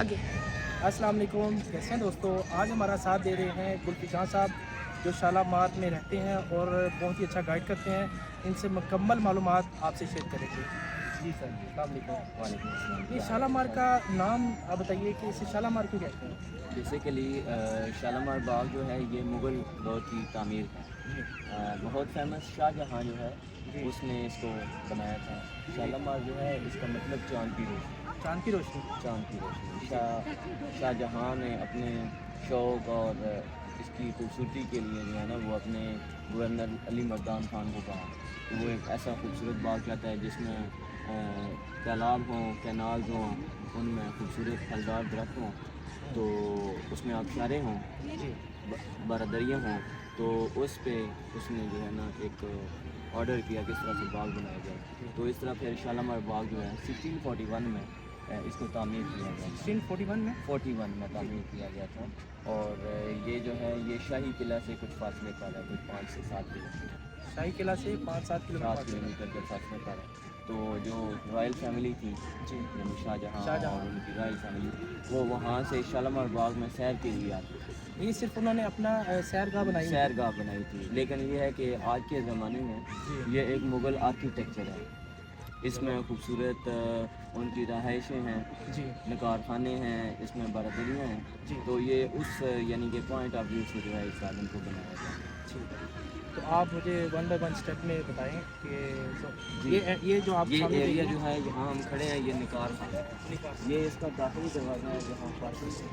आगे। अस्सलाम वालेकुम, कैसे हैं दोस्तों। आज हमारा साथ दे रहे हैं गुलफिजान साहब, जो शालामार में रहते हैं और बहुत ही अच्छा गाइड करते हैं। इनसे मुकम्मल मालूमात आपसे शेयर करेंगे। जी सर, अस्सलाम वालेकुम। वालेकुम अस्सलाम। ये क्या हाल शालामार है? का नाम आप बताइए कि इसे शालामार क्यों कहते हैं। बेसिकली शालामार बाग जो है ये मुग़ल दौर की तामीर है। जी बहुत फेमस शाहजहाँ जो है जी। उसने इसको बनाया था। शालामार जो है इसका मतलब चाँद की रोशनी। चाँद की रोशनी। चाँद की रोशनी जी शाहजहाँ ने अपने शौक़ और इसकी खूबसूरती के लिए जो है ना वो अपने गवर्नर अली मर्दान खान को कहा कि वो एक ऐसा खूबसूरत बाग चाहता है जिसमें तालाब हों, कैनाल्स हों, उनमें खूबसूरत फलदार दरख्त हों, तो उसमें आबशारें हों, जी बारादरियाँ हों। तो उस पे उसने जो है ना एक ऑर्डर किया किस तरह से बाग बनाया जाए। तो इस तरह फिर शालामार बाग जो है 1641 में इसको तामीर किया गया था। 1641 में। 41 में तामीर किया गया था। और ये जो है ये शाही किला से कुछ फासले पर है, कुछ 5 से 7 किलोमीटर, शाही किला से 5-7 किलोमीटर 7 फासले पर। किलोमीटर के फासले पर है। तो जो रॉयल फैमिली थी, जी यानी शाहजहाँ शाहजहाँ। और उनकी रॉयल फैमिली, वो वहाँ से शालामार बाग में सैर के लिए आती थी, ये सिर्फ उन्होंने अपना सैरगाह बनाई हुई सैरगाह बनाई थी। लेकिन ये है कि आज के ज़माने में जी ये एक मुग़ल आर्किटेक्चर है। इसमें खूबसूरत उनकी रहायशें हैं, जी नकार खाने हैं, इसमें बारादरियाँ हैं। जी। तो ये उस यानी कि पॉइंट ऑफ व्यू से जो है इस गार्डन को बनाया गया है। ठीक है। तो आप मुझे वन बाय वन स्टेप में बताएं कि जी। ये जो आप ये सामने देख एरिया रहे जो हैं। है यहाँ हम खड़े हैं, ये निकार खाना है। निकास। ये इसका दाखिली दरवाज़ा है जहाँ पार्किंग है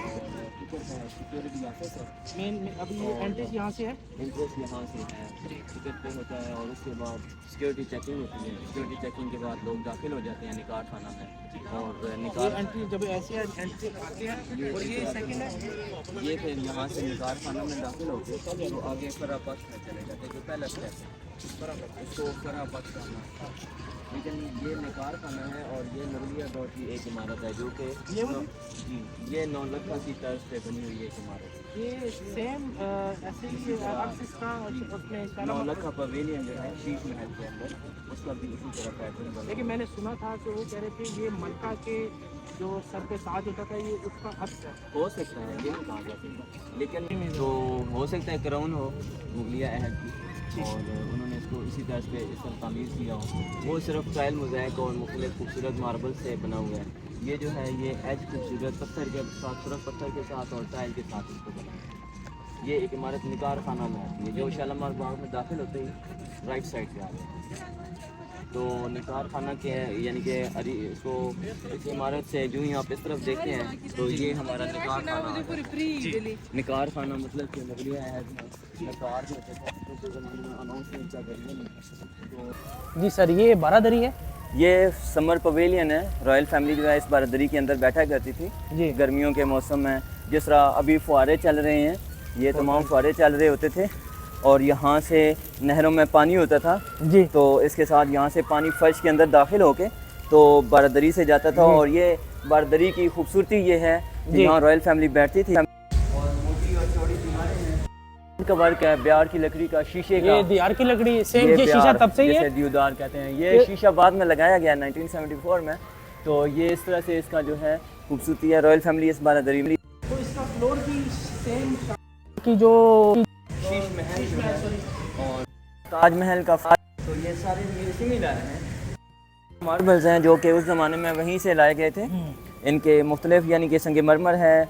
और टिकट है, सिक्योरिटी ऑफिस है। अभी ये एंट्री यहाँ से है। इंटरेस्ट यहाँ से है, जी टिकट पे होता है और उसके बाद सिक्योरिटी चेकिंग होती है। सिक्योरिटी चेकिंग के बाद लोग दाखिल हो जाते हैं निकार खाना में। और ये निकार एंट्री जब ऐसे एंट्री आते हैं और ये सेकंड है। ये फिर यहाँ से निकार खाना में दाखिल होते हैं तो आगे फरा पक्ष में चले जाते हैं, जो पहला स्टेप है इसको फरा पक्ष करना है। लेकिन ये निकार खाना है और ये नरलिया दौर की एक इमारत है जो कि जी ये नौलखा की तर्ज पे बनी हुई एक इमारत है। ये सेम ऐसे ही एक्सिस का उसमें शालामार। नौलखा पवेलियन जो है शीश महल के अंदर, उसका भी इसी तरह पैटर्न बना लेकिन मैंने सुना था कि वो कह रहे थे ये मलका के जो सर पे ताज होता था ये उसका अक्स है। हो सकता है, ये नहीं कहा जा सकता, लेकिन तो हो सकता है क्राउन हो मुगलिया अहद की और उन्होंने इसको इसी तरह पे इस तरह तामीर किया हो। वो सिर्फ टाइल मोज़ैक और मुख्तलिफ खूबसूरत मार्बल से बना हुआ है। ये जो है ये एज खूबसूरत पत्थर के साथ, सिर्फ पत्थर के साथ और टाइल के साथ इसको बनाया है। ये एक इमारत निकार खाना में आती है जो शालामार बाग में दाखिल होते ही राइट साइड पे आ रही है। तो निकार खाना के यानी कि इसको इस इमारत से जो ही आप इस तरफ देखते हैं तो ये हमारा निकार खाना आता है। निकार खाना मतलब कि मुगलिया है निकार जो होते थे तो ज़माने में अनाउंसमेंट क्या करिए। जी सर, ये बारादरी है। ये समर पवेलियन है। रॉयल फैमिली जो है इस बारादरी के अंदर बैठा करती थी जी गर्मियों के मौसम में। जिस तरह अभी फुहारे चल रहे हैं, ये तमाम फुहारे चल रहे होते थे और यहाँ से नहरों में पानी होता था जी तो इसके साथ यहाँ से पानी फर्श के अंदर दाखिल होके तो बारादरी से जाता था। और ये बारादरी की खूबसूरती ये है कि यहाँ रॉयल फैमिली बैठती थी। और मोटी और चौड़ी दीवारें हैं, का वर्क है, ब्यार की लकड़ी का, शीशे का। ये दीवार की लकड़ी सेम, ये शीशा ब्यार तब से ही है। जैसे देवदार कहते हैं, ये शीशा बाद में लगाया गया 1974 में। तो ये इस तरह से इसका जो है खूबसूरती है। रॉयल फैमिली इस बारादरी में तो इसका फ्लोर भी सेम की जो शीश महल जो है और ताजमहल का तो ये सारे सिमिलर हैं। मार्बल्स हैं जो कि उस ज़माने में वहीं से लाए गए थे। इनके मुख्तलिफ यानी कि संग मरमर है,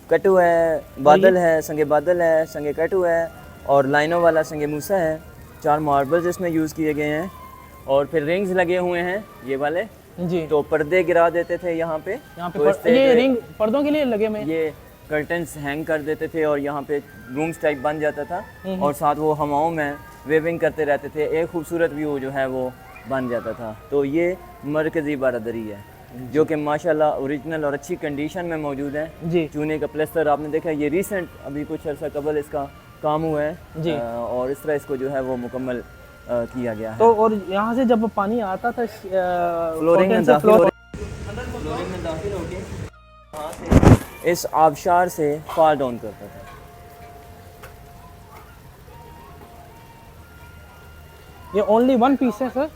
कटु है, बादल है, संग बादल है, संग कटु है और लाइनों वाला संग मूसा है। 4 मार्बल्स इसमें यूज़ किए गए हैं। और फिर रिंग्स लगे हुए हैं ये वाले, जी तो पर्दे गिरा देते थे यहाँ पे। तो ये रिंग पर्दों के लिए लगे हुए हैं। ये कर्टन्स हैंग कर देते थे और यहाँ पे रूम्स टाइप बन जाता था और साथ वो हवाओं में वेविंग करते रहते थे। एक खूबसूरत व्यू जो है वो बन जाता था। तो ये मरकज़ी बारादरी है जो कि माशाल्लाह ओरिजिनल और अच्छी कंडीशन में मौजूद है। जी चूने का प्लस्तर आपने देखा, ये रीसेंट अभी कुछ अर्सा कबल इसका काम हुआ है जी। और इस तरह इसको जो है वो मुकम्मल किया गया है। तो और यहाँ से जब पानी आता था फ्लोरिंग में दाखिल होके वहाँ से इस आबशार से फॉल डाउन करता था। ये ओनली वन पीस है सर।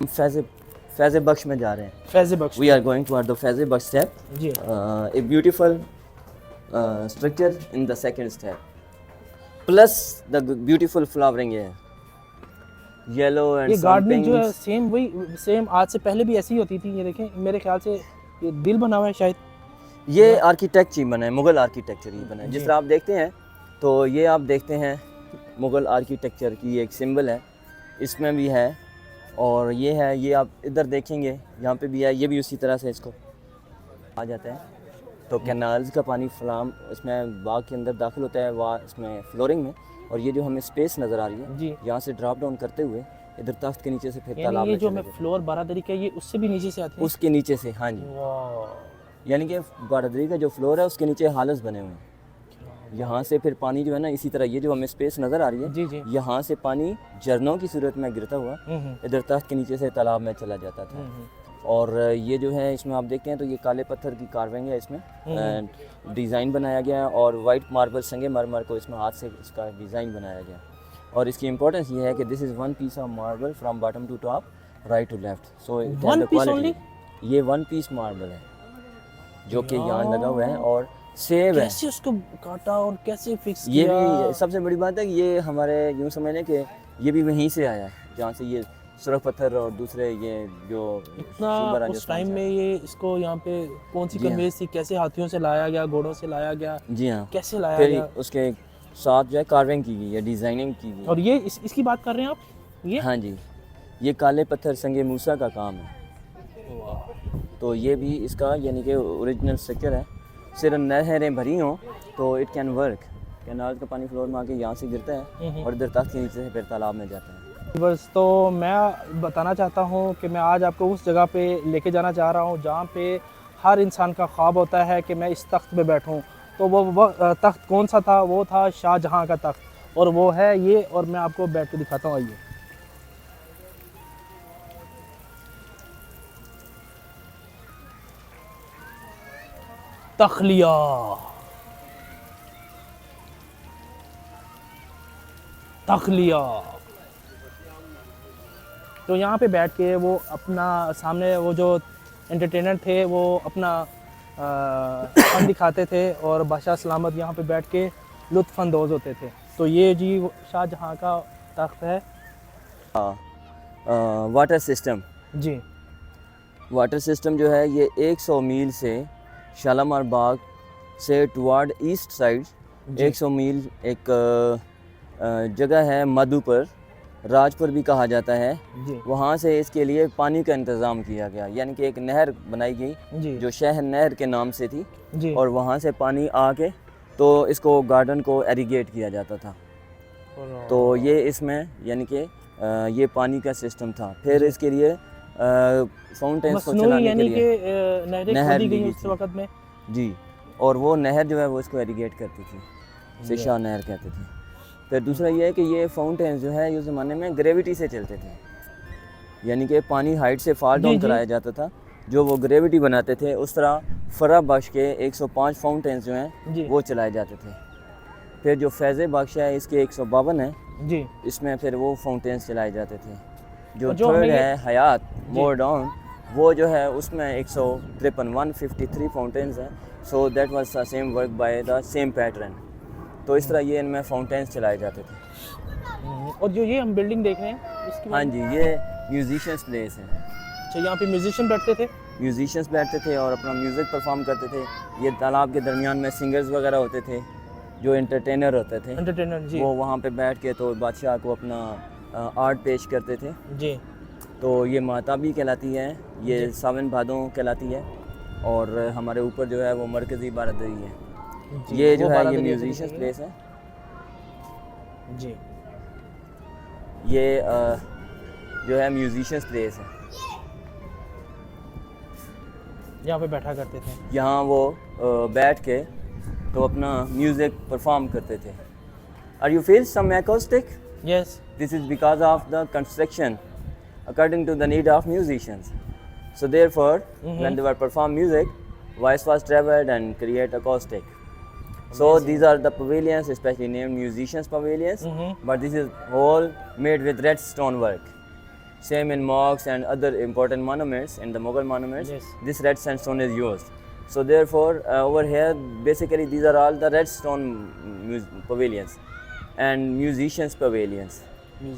फैज़ बख्श में जा रहे हैं। Faiz Bakhsh we are going toward the Faiz Bakhsh step, जी। a beautiful structure in the second step, plus the beautiful flowering here, yellow and ये some गार्डनिंग जो है pinks. सेम वही सेम आज से पहले भी ऐसी ही होती थी। ये देखें, मेरे ख्याल से ये दिल बना हुआ है शायद। ये आर्किटेक्चर ही बना है, मुगल आर्किटेक्चर ही बना है। जिस जी। तरह आप देखते हैं, तो ये आप देखते हैं मुगल आर्किटेक्चर की एक सिंबल है, इसमें भी है, और ये है, ये आप इधर देखेंगे यहाँ पे भी है, ये भी उसी तरह से इसको आ जाता है। तो कैनाल्स का पानी फ्लाम इसमें बाग के अंदर दाखिल होता है, वहाँ इसमें फ्लोरिंग में, और ये जो हमें स्पेस नज़र आ रही है, जी। यहाँ से ड्रॉप डाउन करते हुए इधर तख्त के नीचे से फिर तालाब यानी ये में जो चले मैं जाते फ्लोर बारादरी का ये उससे भी नीचे से आते हैं। हैं। उसके नीचे से, हाँ जी, वाह, यानी कि बारादरी का जो फ्लोर है उसके नीचे हालस बने हुए हैं। यहाँ से फिर पानी जो है ना, इसी तरह ये जो हमें स्पेस नज़र आ रही है, जी जी। यहाँ से पानी झरनों की सूरत में गिरता हुआ इधर तख्त के नीचे से तालाब में चला जाता था। और ये जो है इसमें आप देखते हैं तो ये काले पत्थर की कार्विंग है, इसमें डिज़ाइन बनाया गया है, और वाइट मार्बल संगे मरमर को इसमें हाथ से इसका डिज़ाइन बनाया गया। और इसकी इंपॉर्टेंस ये है कि this is one piece of marble from bottom to top, right to left, so One piece only? ये वन पीस मार्बल है जो कि यहाँ लगा हुआ है और सेव है। कैसे उसको काटा और कैसे फिक्स ये किया? भी सबसे बड़ी बात है कि ये हमारे यूँ समझ लें कि ये भी वहीं से आया है, जहाँ से ये सुरख पत्थर और दूसरे ये जो इतना सुबर उस राजस्थान टाइम से में ये इसको यहाँ पे कौन सी जी हाँ। कन्वेज थी, कैसे हाथियों से लाया गया, घोड़ों से लाया गया, जी हाँ, कैसे लाया फिर गया? उसके साथ जो है कार्विंग की गई है, डिज़ाइनिंग की गई और ये इसकी बात कर रहे हैं आप? ये है। हाँ जी, ये काले पत्थर संगे मूसा का काम है। तो ये भी इसका यानी कि ओरिजिनल स्ट्रक्चर है। सिर्फ नहरें भरी हों तो इट कैन वर्क, कैनाल का पानी फ्लोर में आके यहाँ से गिरता है और इधर तख्त के नीचे से फिर तालाब में जाता है। बस तो मैं बताना चाहता हूँ कि मैं आज आपको उस जगह पे लेके जाना चाह रहा हूँ जहाँ पे हर इंसान का ख्वाब होता है कि मैं इस तख्त पे बैठूँ। तो वो तख्त कौन सा था? वो था शाहजहाँ का तख्त, और वो है ये, और मैं आपको बैठ के दिखाता हूँ। आइए। तखलिया, तखलिया। तो यहाँ पे बैठ के वो अपना सामने वो जो एंटरटेनर थे वो अपना फन दिखाते थे, और बादशाह सलामत यहाँ पे बैठ के लुत्फ़ अंदोज़ होते थे। तो ये जी शाहजहाँ का तख्त है। वाटर सिस्टम, जी। वाटर सिस्टम जो है ये 100 मील से शालामार बाग से टुवार्ड ईस्ट साइड 100 मील एक जगह है मधुपुर, राजपुर भी कहा जाता है, जी वहाँ से इसके लिए पानी का इंतज़ाम किया गया, यानी कि एक नहर बनाई गई जी जो शहर नहर के नाम से थी, जी। और वहाँ से पानी आके तो इसको गार्डन को एरीगेट किया जाता था। तो ये इसमें यानी कि ये पानी का सिस्टम था। फिर इसके लिए फाउंटेन्स को मसनूई चलाने यानी के कि लिए नहरें नहर खोदी ली गई गई उस थी। वक्त में। जी, और वो नहर जो है वो इसको एरीगेट करती थी, इसे शाह नहर कहते थे। फिर दूसरा ये है कि ये फाउंटेन्स जो है उस ज़माने में ग्रेविटी से चलते थे, यानी कि पानी हाइट से फॉल डाउन कराया जाता था, जो वो ग्रेविटी बनाते थे। उस तरह फरा बख्श के 105 फाउंटेन्स जो हैं वो चलाए जाते थे। फिर जो फैज़ बख्श है इसके 152 है जी। इसमें फिर वो फाउंटेन्स चलाए जाते थे। जो जो थर्ड हमें ये- है हयात मोर डाउन, वो जो है उसमें 153 फाउंटेन्स हैं। So that was the same work by the same pattern. तो इस तरह ये इनमें फाउंटेन्स चलाए जाते थे। और जो ये हम बिल्डिंग देख रहे हैं इसकी हाँ जी, ये म्यूजिशियंस प्लेस है। अच्छा, यहाँ पे म्यूजिशियन बैठते थे? म्यूजिशियंस बैठते थे और अपना म्यूज़िक परफॉर्म करते थे। ये तालाब के दरमियान में सिंगर्स वगैरह होते थे जो एंटरटेनर होते थे, एंटरटेनर जी। वो वहाँ पे बैठ के तो बादशाह को अपना आर्ट पेश करते थे। जी तो ये माताबी कहलाती है, ये सावन भादों कहलाती है, और हमारे ऊपर जो है वो मरकज़ी बारादरी है। जी, ये जो वो है ये बारादरी म्यूजिशियंस है। प्लेस है। जी ये जो है म्यूजिशियंस प्लेस है, यहाँ पे बैठा करते थे। यहाँ वो बैठ के तो अपना म्यूज़िक परफॉर्म करते थे। Are you feel some acoustic? Yes. This is because of the construction according to the need of musicians. So therefore, when they were perform music, voice was traveled and create acoustic. So these are the pavilions, especially named musicians pavilions. But this is all made with red stone work. Same in mosques and other important monuments, in the Mughal monuments, Yes. this red sandstone is used. So therefore, over here, basically these are all the red stone pavilions and musicians pavilions.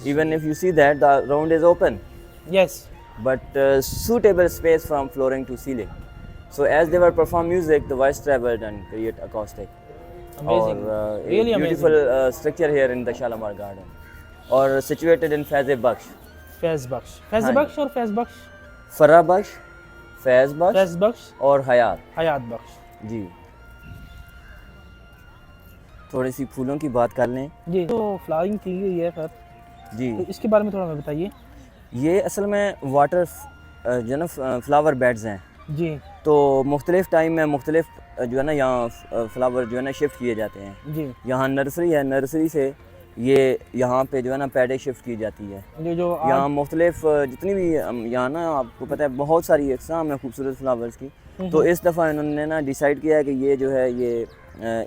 Even if you see that, the round is open, Yes. but suitable space from flooring to ceiling. So as they were perform music, the voice traveled and create acoustic. Amazing. Or Really a beautiful structure here in the Shalimar Garden, or situated in Faiz-e-Bakhsh. Faiz Bakhsh, Faiz हाँ जी। बख्श और फैज बख्श, फरा बख्श, फैज बख्श फैज बख्श, और हयात। हयात बख्श। जी, थोड़ी सी फूलों की बात कर लें। जी, तो फ्लावरिंग की गई है सर, जी, तो इसके बारे में थोड़ा हमें बताइए। ये असल में वाटर जो है ना फ्लावर बेड्स हैं, जी तो मुख्तलिफ़ टाइम में मुख्तलिफ जो है ना यहाँ फ्लावर जो है ना शिफ्ट किए जाते हैं। जी, यहाँ नर्सरी है, नर्सरी से ये यहाँ पे जो है ना पैडे शिफ्ट की जाती है। ये जो यहाँ मुख्तलिफ जितनी भी यहाँ ना आपको पता है बहुत सारी अक़साम है खूबसूरत फ्लावर्स की, तो इस दफ़ा इन्होंने ना डिसाइड किया है कि ये जो है ये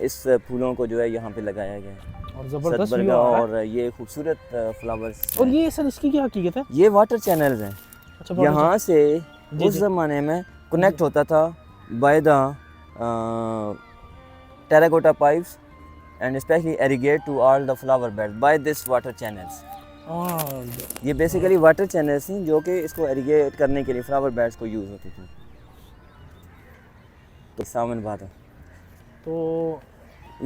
इस फूलों को जो है यहाँ पे लगाया गया है। और ज़बरदस्त व्यू सतबरगा आ रहा है। और ये खूबसूरत फ्लावर्स। और ये सर इसकी क्या हकीकत है? ये वाटर चैनल्स हैं, अच्छा, बहुत यहाँ से जी, उस जी। ज़माने में कनेक्ट होता था by the terracotta pipes and especially irrigate to all the flower beds by this water channels. अच्छा। ये बेसिकली वाटर चैनल्स हैं जो कि इसको इरिगेट करने के लिए फ्लावर बेड्स को यूज़ होती थी। तो सावन भादो, तो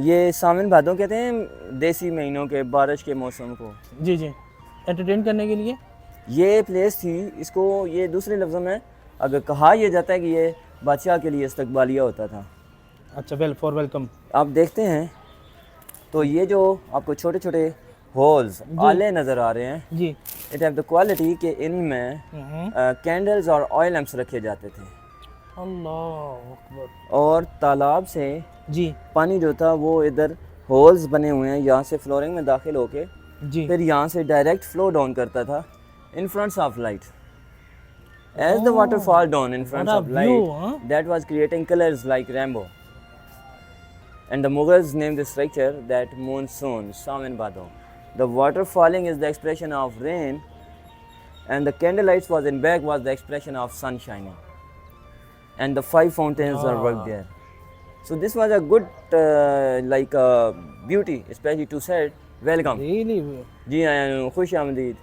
ये सावन भादो कहते हैं देसी महीनों के बारिश के मौसम को। जी जी, एंटरटेन करने के लिए। ये प्लेस थी, इसको ये दूसरे लफ्ज़ों में अगर कहा यह जाता है कि ये बादशाह के लिए इस्तकबालिया होता था। अच्छा, फॉर वेलकम। आप देखते हैं तो ये जो आपको छोटे छोटे होल्स आले नज़र आ रहे हैं, जी। इट हैव द क्वालिटी कि इनमें कैंडल्स और ऑयल लैंप्स रखे जाते थे। अल्लाह अकबर। और तालाब से जी पानी जो था वो इधर होल्स बने हुए हैं, यहाँ से फ्लोरिंग में दाखिल होके जी। फिर यहाँ से डायरेक्ट फ्लो डाउन करता था in front of light. As the water fall down in front What a of view, light that was creating colours like rainbow, and the Mughals named this structure that monsoon, Sawan Bhado. The water falling is the expression of rain, and the candlelights was in back was the expression of sun shining, and the 5 fountains are worked there. So this was a good like beauty, especially to say welcome. Really जी हाँ, खुश आमदीद।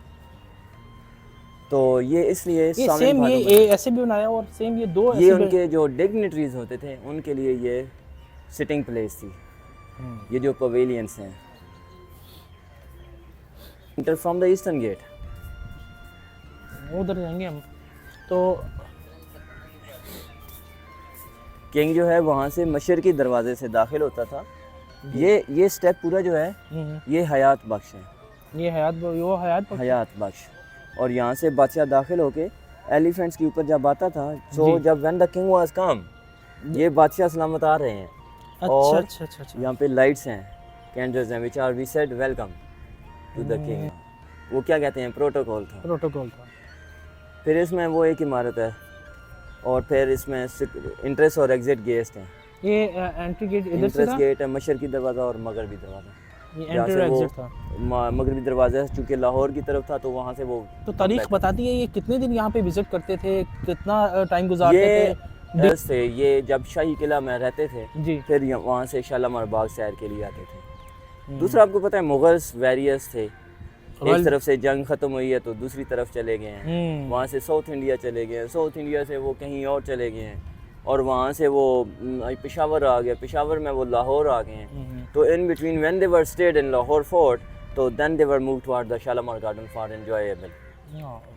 तो ये इसलिए ये सावन same भादो ये ऐसे भी बनाया और सेम ये दो ये ऐसे उनके जो डिग्निटरीज होते थे उनके लिए ये सिटिंग प्लेस थी। ये जो पवेलियंस हैं, enter from the eastern gate. उधर जाएंगे हम। तो किंग जो है वहाँ से मशरकी दरवाजे से दाखिल होता था। ये स्टेप पूरा जो है ये हयात बख्श है, ये हयात पक्षी। हयात बख्श। और यहाँ से बादशाह दाखिल होके एलिफेंट्स के ऊपर जब आता था, तो जब व्हेन द किंग वाज कम, ये बादशाह सलामत आ रहे हैं। अच्छा और अच्छा अच्छा अच्छा। यहाँ पे लाइट्स हैं, कैंडल्स हैं, which are we said welcome to the king. वो क्या कहते हैं, प्रोटोकॉल था। प्रोटोकॉल था। फिर इसमें वो एक इमारत है, और फिर इसमें इंट्रेस और एग्जिट गेट हैं। ये एंट्री गेट इधर से इंट्रेस था, गेट है, मशरकी दरवाज़ा और मगरबी दरवाज़ा। ये यहाँ एंट्री से और वो एग्जिट था। मगरबी दरवाज़ा चूँकि लाहौर की तरफ था, तो वहाँ से वो तो तारीख बताती है ये कितने दिन यहाँ पे विजिट करते थे, कितना टाइम गुजारते ये थे? दस से ये जब शाही किला में रहते थे, जी। फिर वहाँ से शालामार बाग सैर के लिए आते थे। दूसरा आपको पता है मुगल्स वेरियस थे, एक तरफ से जंग ख़त्म हुई है तो दूसरी तरफ चले गए हैं, वहाँ से साउथ इंडिया चले गए हैं, साउथ इंडिया से वो कहीं और चले गए हैं, और वहाँ से वो पेशावर आ गया, पेशावर में वो लाहौर आ गए हैं। तो in between when they were stayed in Lahore fort, तो then they were move toward the Shalimar garden for enjoyable.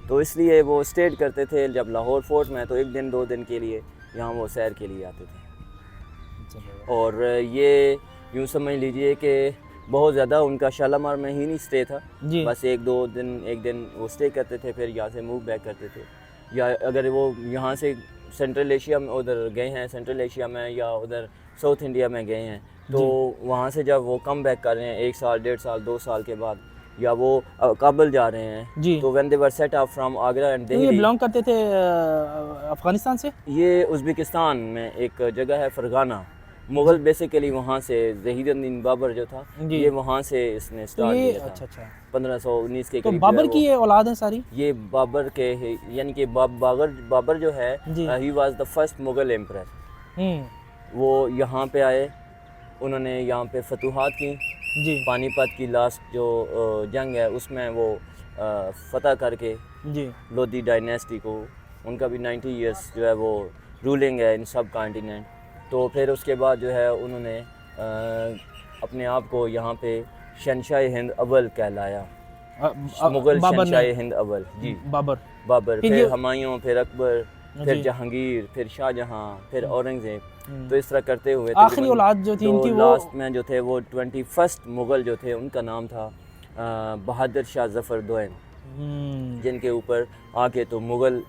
तो इसलिए वो स्टेड करते थे जब लाहौर फोर्ट में, तो 1 दिन 2 दिन के लिए यहाँ वो सैर के लिए आते थे। और ये यूँ समझ लीजिए कि बहुत ज़्यादा उनका शालामार में ही नहीं स्टे था, बस 1-2 दिन 1 दिन वो स्टे करते थे, फिर यहाँ से मूव बैक करते थे। या अगर वो यहाँ से सेंट्रल एशिया में उधर गए हैं, सेंट्रल एशिया में या उधर साउथ इंडिया में गए हैं, तो वहाँ से जब वो कम बैक कर रहे हैं 1 साल 1.5 साल 2 साल के बाद, या वो काबुल जा रहे हैं, तो when they were set up from Agra and Delhi. ये बिलोंग करते थे अफगानिस्तान से? ये उज़्बेकिस्तान में एक जगह है फरगाना, मुग़ल बेसिकली वहाँ से ज़हीरुद्दीन बाबर जो था, जी। ये वहाँ से इसने तो स्टार्ट ये किया था। अच्छा अच्छा, 1519 के तो करीब जो है बाबर की वो, ये औलाद है सारी? ये बाबर के यानी कि बाबर जो है, जी। He was the first Mughal emperor. वो यहाँ पे आए, उन्होंने यहाँ पे फतूहात की। जी पानीपत की लास्ट जो जंग है उसमें वो फतह करके जी लोधी डायनेस्टी को, उनका भी 90 इयर्स जो है वो रूलिंग है इन सब कॉन्टिनेंट। तो फिर उसके बाद जो है उन्होंने अपने आप को यहाँ पे शहंशाह हिंद अव्वल कहलाया, मुग़ल बाबर ने, शहंशाह हिंद अव्वल जी। बाबर बाबर, फिर फिर ये हुमायूं, फिर अकबर, फिर जी। जहांगीर, फिर शाहजहां, फिर औरंगज़ेब। हम्म। तो इस तरह करते हुए आखिरी तकरीबन औलाद जो थी जो इनकी वो, लास्ट में जो थे वो 21st मुग़ल जो थे उनका नाम था बहादुर शाह ज़फ़र दोयम, जिनके ऊपर आके तो मुग़ल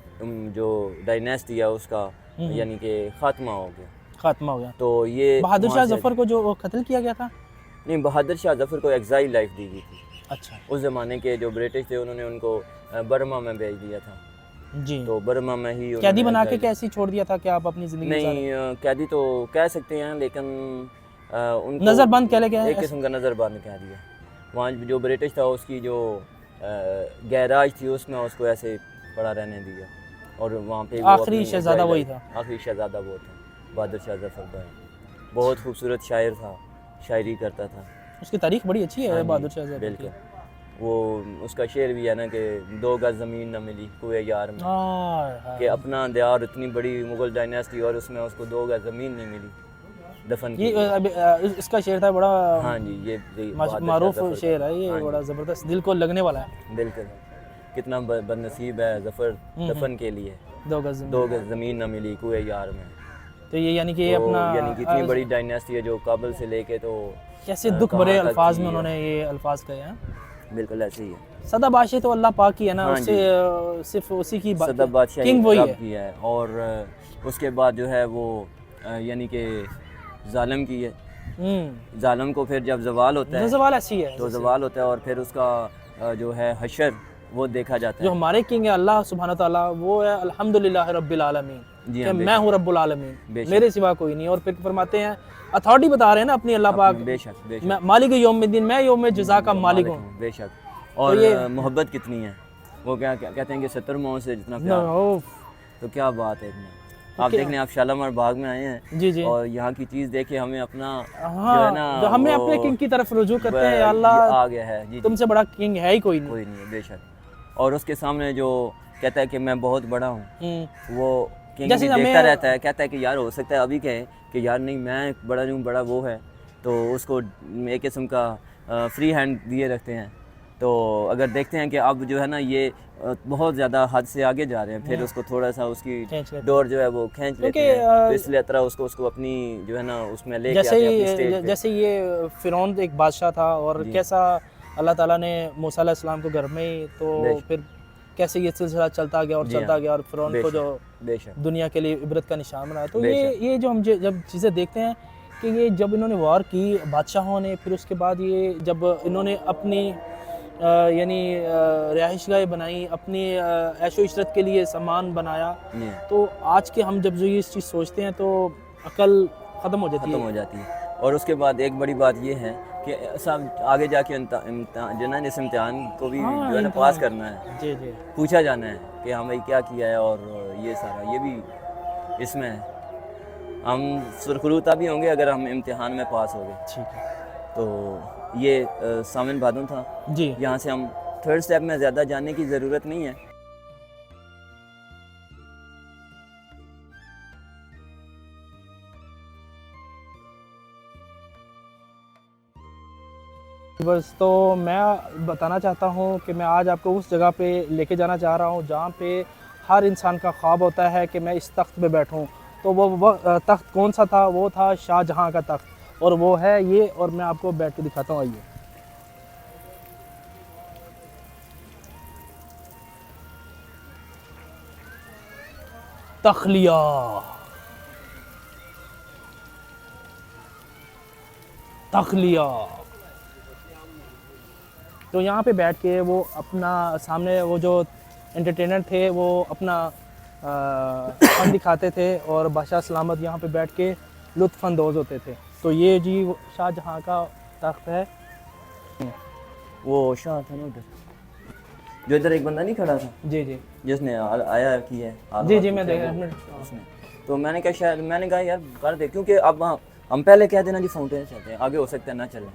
जो डायनेस्टी है उसका यानी कि ख़ात्मा हो गया। खात्मा हो गया। तो ये बहादुर वहाँ शाह से- जफर को जो कत्ल किया गया था? नहीं, बहादुर शाह ज़फ़र को एग्ज़ाइल लाइफ दी गई थी। अच्छा उस ज़माने के जो ब्रिटिश थे उन्होंने उनको बर्मा में भेज दिया था। जी। तो बर्मा में ही कैदी उन्होंने बना के exile- कैसे छोड़ दिया था? क्या आप अपनी जिंदगी गुजार रहे हैं? नहीं, कैदी तो कह सकते हैं, लेकिन उनको नजरबंद कह लेके एक किस्म का नज़रबंद कह दिया। वहाँ जो ब्रिटिश था उसकी जो गैराज थी उसमें उसको ऐसे पड़ा रहने दिया, और वहाँ पे वो आखिरी अपनी शहजादा exile वही life- था। आखिरी शहजादा वो था, बहादुर शाह ज़फ़र दोयम। बहुत खूबसूरत शायर था, शायरी करता था। उसकी तारीख बड़ी अच्छी हाँ है जी, बहादुर शाह जफर बिल्कुल। की। वो उसका शेर भी है ना कि 2 गज ज़मीन न मिली कुए यार में, हाय, हाय। कि अपना दियार इतनी बड़ी मुग़ल डायनेस्टी और उसमें उसको 2 गज ज़मीन नहीं मिली दफन ये की। इसका शेर था बड़ा हाँ जी, ये बहादुर शाह मारूफ ज़फ़र शेर का। है ये, हाँ बड़ा जी, ज़बरदस्त, दिल को लगने वाला है। बिल्कुल। कितना बदनसीब है ज़फ़र दफन के लिए, 2 गज ज़मीन। 2 गज ज़मीन न मिली कुए यार में। तो ये यानी कि तो अपना यानी कि इतनी बड़ी डायनेस्टी है जो काबुल से लेके तो कैसे दुख भरे कहाँ तक अल्फाज थी में है। उन्होंने ये अल्फाज कहे हैं। बिल्कुल ऐसे ही है। सदाबाशी तो अल्लाह पाक की है ना, हाँ उससे सिर्फ उसी की बात, सदा बादशाही किंग वही रब है। की है, और उसके बाद जो है वो यानी कि ज़ालिम की है। ज़ालिम को फिर जब ज़वाल होता है सवाल ऐसी है तो ज़वाल होता है, और फिर उसका जो है हशर वो देखा जाता जो है। हमारे किंग है अल्लाह सुब्हान तआला, वो है अल्हम्दुलिल्लाह रब्बिल आलमीन, जी कि हाँ, मैं हूँ रब्बुल आलमीन, बेशक। मेरे सिवा कोई नहीं। और फिर फरमाते हैं, अथॉरिटी बता रहे हैं ना अपनी अल्लाह पाक, बेशक बेशक मैं मालिक यौमिद्दीन, मैं यौम जज़ा का मालिक हूँ। बेशक। और ये- मोहब्बत कितनी है, वो क्या कहते हैं कि 70 मोह से जितना ना, प्यार, ओफ, तो क्या बात है इतना। आप क्या- देख लें, आप शालामार बाग में आए हैं जी जी, और यहाँ की चीज़ देखे हमें अपना जो है हाँ, ना जो हमें वो अपने किंग की तरफ रुजू करते हैं, या ये अल्लाह आ गया है। जी जी, तुमसे बड़ा किंग है ही कोई नहीं। कोई नहीं है, बेशक। और उसके सामने जो कहता है कि मैं बहुत बड़ा हूँ, वो किंग जैसे भी हमें- देखता रहता है, कहता है कि यार हो सकता है अभी कहे कि यार नहीं मैं बड़ा नहीं हूँ, बड़ा वो है, तो उसको एक किस्म का फ्री हैंड दिए रखते हैं। तो अगर देखते हैं कि अब जो है ना ये बहुत ज़्यादा हद से आगे जा रहे हैं, फिर उसको थोड़ा सा उसकी खींच लेते हैं। डोर जो है वो खींच लेते क्योंकि, हैं। तो इसलिए तरह उसको अपनी जो है ना उसमें लेके जैसे आते हैं अपनी स्टेज पे। जैसे ये फिरौन एक बादशाह था, और जी। कैसा अल्लाह ताला ने मूसा अलैहिस्सलाम को घर में ही, तो बेशक। फिर कैसे ये सिलसिला चलता गया और जी चलता हाँ, गया, और फिरौन को जो बेशक दुनिया के लिए इबरत का निशान बनाया। तो बेशक। ये जो हम जब चीज़ें देखते हैं कि ये जब इन्होंने वार की बादशाहों ने, फिर उसके बाद ये जब इन्होंने अपनी यानी रिहाइशगाह बनाई, अपनी ऐशो इशरत के लिए सामान बनाया, जी, तो आज के हम जब जो ये चीज़ सोचते हैं तो अकल ख़त्म हो जाती ख़त्म है। हो जाती है। और उसके बाद एक बड़ी बात ये है कि सब आगे जाके इम्तिहान जो है ना, इस इम्तिहान को भी हाँ, जो है ना इम्तिहान। पास करना है, जी जी, पूछा जाना है कि हाँ भाई क्या किया है, और ये सारा ये भी इसमें है। हम सुरखरूता भी होंगे अगर हम इम्तिहान में पास हो गए। ठीक है तो ये सामिन बादुन था। जी। यहाँ से हम थर्ड स्टेप में ज़्यादा जानने की ज़रूरत नहीं है। बस तो मैं बताना चाहता हूँ कि मैं आज आपको उस जगह पे लेके जाना चाह रहा हूँ जहाँ पे हर इंसान का ख्वाब होता है कि मैं इस तख्त पे बैठूँ। तो वो तख्त कौन सा था? वो था शाहजहाँ का तख्त, और वो है ये, और मैं आपको बैठ के दिखाता हूँ। आइए। तखलिया, तखलिया। तो यहाँ पे बैठ के वो अपना सामने वो जो एंटरटेनर थे वो अपना फन दिखाते थे, और बादशाह सलामत यहाँ पे बैठ के लुत्फ़अंदोज़ होते थे। तो ये जी शाहजहाँ का तख्त है। वो शाह था ना उधर, जो इधर एक बंदा नहीं खड़ा था जी जी जिसने आया की है जी जी, मैं देख रहा हूँ। उसने, तो मैंने कहा शायद, मैंने कहा यार कर दे, क्योंकि अब हम पहले कह देना जी फाउंटेन चलते हैं, आगे हो सकता है ना चलें,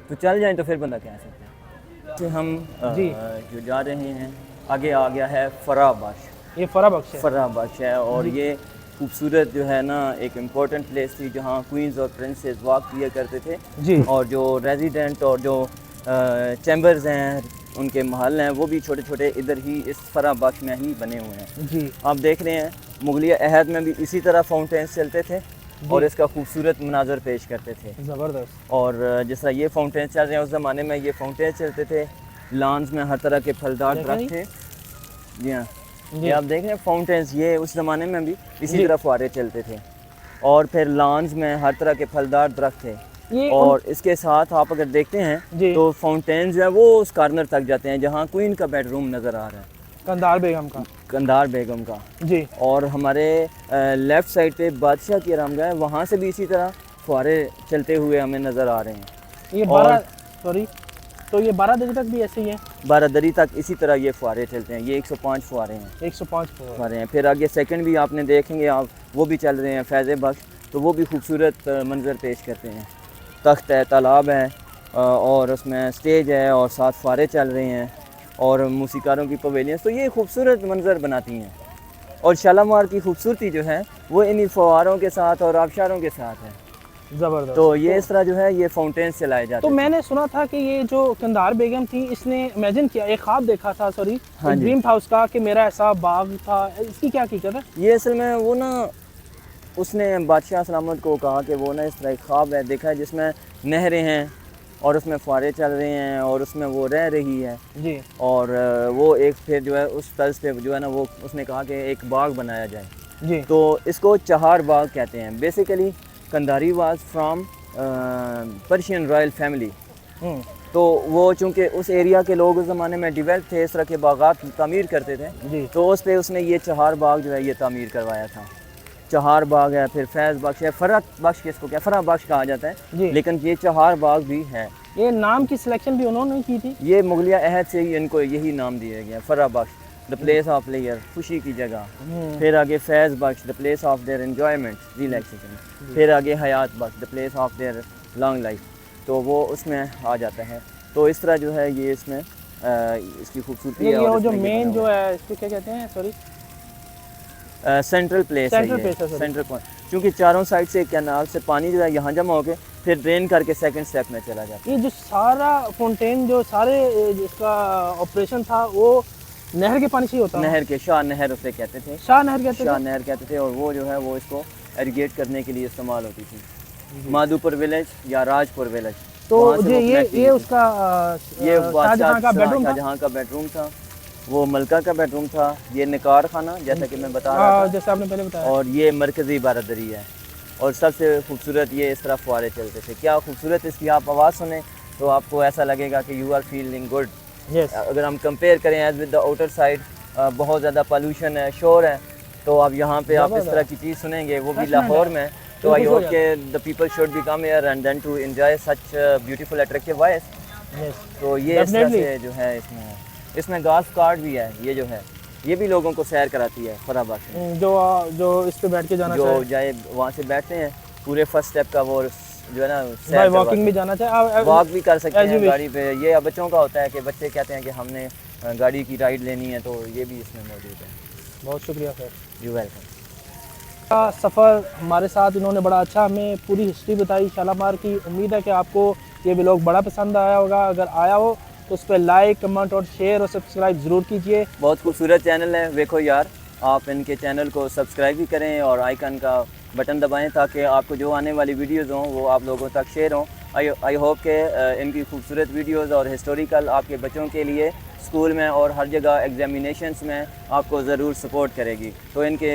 तो चल जाएं तो फिर बंदा कह सकता है। तो हम जी। जो जा रहे हैं, आगे आ गया है फराह बख्श। ये फरा बख्श है। फराह बख्श है, और ये खूबसूरत जो है ना एक इम्पोर्टेंट प्लेस थी जहाँ क्वींस और प्रिंसेस वॉक किया करते थे। जी और जो रेजिडेंट और जो चैम्बर्स हैं, उनके महल हैं, वो भी छोटे छोटे इधर ही इस फराह बख्श में ही बने हुए हैं। जी आप देख रहे हैं मुगलिया अहद में भी इसी तरह फाउंटेन्स चलते थे और इसका खूबसूरत मनाजर पेश करते थे। ज़बरदस्त। और जिस तरह ये फाउंटेन्स चल रहे हैं, उस ज़माने में ये फाउंटेन्स चलते थे। लॉन्स में हर तरह के फलदार देखा दरख्त थे। जी हाँ, जी। ये आप देख रहे हैं फाउंटेन्स, ये उस ज़माने में भी इसी जी। तरह फुहारे चलते थे। और फिर लॉन्स में हर तरह के फलदार दरख्त थे। ये और इसके साथ आप अगर देखते हैं जी। तो फाउंटेन्स जो है वो उस कॉर्नर तक जाते हैं जहाँ क्वीन का बेडरूम नज़र आ रहा है, कंधार बेगम का। कंधार बेगम का। जी और हमारे लेफ़्ट साइड पे बादशाह की आरामगाह है, वहाँ से भी इसी तरह फुहारे चलते हुए हमें नज़र आ रहे हैं। ये और 12 सॉरी, तो ये 12 बजे तक भी ऐसे ही है। बारादरी तक इसी तरह ये फुहारे चलते हैं। ये 105 फुहारे हैं, 105 फुहारे हैं। फिर आगे सेकंड भी आपने देखेंगे आप, वो भी चल रहे हैं फैज़ बख्श, तो वो भी खूबसूरत मंजर पेश करते हैं। तख्त है, तालाब है, और उसमें स्टेज है और साथ फुहारे चल रहे हैं और मूसीकारों की पवेलियंस, तो ये खूबसूरत मंजर बनाती हैं। और शालामार की खूबसूरती जो है वो इन्हीं फुहारों के साथ और आबशारों के साथ है। ज़बरदस्त। तो ये इस तरह जो है ये फाउंटेन चलाए जाते तो हैं। मैंने सुना था कि ये जो कंधार बेगम थी, इसने इमेजिन किया, एक ख्वाब देखा था, सॉरी हाँ जी। ड्रीम था उसका कि मेरा ऐसा बाग था। इसकी क्या हकीकत है? ये असल में वो ना, उसने बादशाह सलामत को कहा कि वो ना इस तरह एक ख्वाब है देखा है जिसमें नहरें हैं और उसमें फुहारे चल रहे हैं और उसमें वो रह रही है। जी और वो एक फिर जो है उस तर्ज पे जो है ना वो उसने कहा कि एक बाग बनाया जाए। जी तो इसको चहार बाग कहते हैं। Basically Kandhari was from Persian royal family. Hmm, तो वो चूँकि उस एरिया के लोग उस ज़माने में डेवलप थे, इस तरह के बागात तामीर करते थे, जी तो उस पे उसने ये चहार बाग जो है ये तामीर करवाया था। चहार बाग है, फिर फैज़ बख्श है, फराह बख्श किसको क्या, फराह बख्श कहा जाता है, जी। लेकिन ये चहार बाग भी है। ये नाम की सिलेक्शन भी उन्होंने की थी। ये मुगलिया अहद से ही इनको यही नाम दिया गया, Farah Bakhsh, the place of player, खुशी की जगह। फिर आगे Faiz Bakhsh, the place of their enjoyment, relaxation. फिर आगे Hayat Bakhsh, the place of their long life, तो वो उसमें आ जाता है। तो इस तरह जो है ये इसमें इसकी खूबसूरती है। ये और वो जो इसमें ये मेन बना जो है इसको क्या कहते हैं, सॉरी सेंट्रल प्लेस है, सेंट्रल ये प्लेस है, sorry। सेंट्रल पॉइंट, क्योंकि चारों साइड से कैनाल से पानी जो है यहाँ जमा होकर फिर ड्रेन करके सेकंड स्टेप में चला जाता है। ये जो सारा फाउंटेन जो सारे जिसका ऑपरेशन था वो नहर के पानी से ही होता है। नहर के, शाह नहर उसे कहते थे, शाह नहर कहते शाह थे। नहर कहते थे। और वो जो है वो इसको इरिगेट करने के लिए इस्तेमाल होती थी। माधुपुर विलेज या राजपुर विलेज, तो वहाँ से वो ये connect ये हुई थी। उसका ये शाहजहाँ का बेडरूम था। शाहजहाँ का बेडरूम था, वो मलका का बेडरूम था। ये निकार खाना जैसा कि मैं बता रहा था, जैसे आपने पहले बताया। और ये मरकज़ी बारादरी है। और सबसे खूबसूरत ये इस तरह फुहारे चलते थे। क्या खूबसूरत, इसकी आप आवाज़ सुने तो आपको ऐसा लगेगा कि you are feeling good. Yes अगर हम कंपेयर करें as with the outer side, बहुत ज़्यादा पोल्यूशन है, शोर है, तो अब यहाँ पे आप इस तरह की चीज़ सुनेंगे, वो भी लाहौर में। तो आई होप के the people should be come here and then to enjoy such beautiful attractive voice. Yes तो ये इस तरह Definitely। से जो है इसमें गोल्फ कार्ट भी है। ये जो है ये भी लोगों को सैर कराती है फराह बख्श में। जो इस पे बैठ के जाना जो चाहिए, जाए वहाँ से बैठते हैं, पूरे फर्स्ट स्टेप का वो जो है ना बाय सैर वॉकिंग भी जाना चाहिए। वॉक भी कर सकते as you हैं wish। गाड़ी पे। ये अब बच्चों का होता है कि बच्चे कहते हैं कि हमने गाड़ी की राइड लेनी है, तो ये भी इसमें मौजूद है। बहुत शुक्रिया सर। You welcome. का सफ़र हमारे साथ इन्होंने बड़ा अच्छा हमें पूरी हिस्ट्री बताई शालामार की। उम्मीद है कि आपको ये व्लॉग बड़ा पसंद आया होगा। अगर आया हो तो उस पर लाइक, कमेंट और शेयर और सब्सक्राइब ज़रूर कीजिए। बहुत खूबसूरत चैनल है, देखो यार, आप इनके चैनल को सब्सक्राइब भी करें और आइकन का बटन दबाएं ताकि आपको जो आने वाली वीडियोज़ हों वो आप लोगों तक शेयर हों। आई होप के इनकी खूबसूरत वीडियोज़ और हिस्टोरिकल आपके बच्चों के लिए स्कूल में और हर जगह एग्जामिनेशंस में आपको ज़रूर सपोर्ट करेगी। तो इनके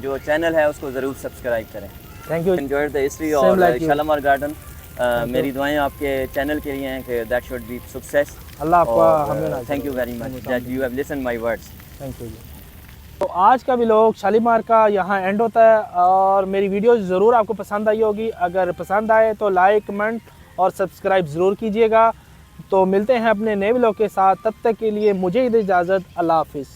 जो चैनल है उसको ज़रूर सब्सक्राइब करें। Thank you. Enjoyed the history Same और like you। शालामार गार्डन। मेरी दुआएं आपके चैनल के लिए हैं कि दैट शुड बी सक्सेस। अल्लाह आपका हमें ना thank you very much that you have listen my words. Thank you. तो आज का व्लॉग शालीमार का यहाँ एंड होता है और मेरी वीडियो ज़रूर आपको पसंद आई होगी। अगर पसंद आए तो लाइक, कमेंट और सब्सक्राइब ज़रूर कीजिएगा। तो मिलते हैं अपने नए व्लॉग के साथ, तब तक के लिए मुझे इजाज़त, अल्लाह हाफिज़।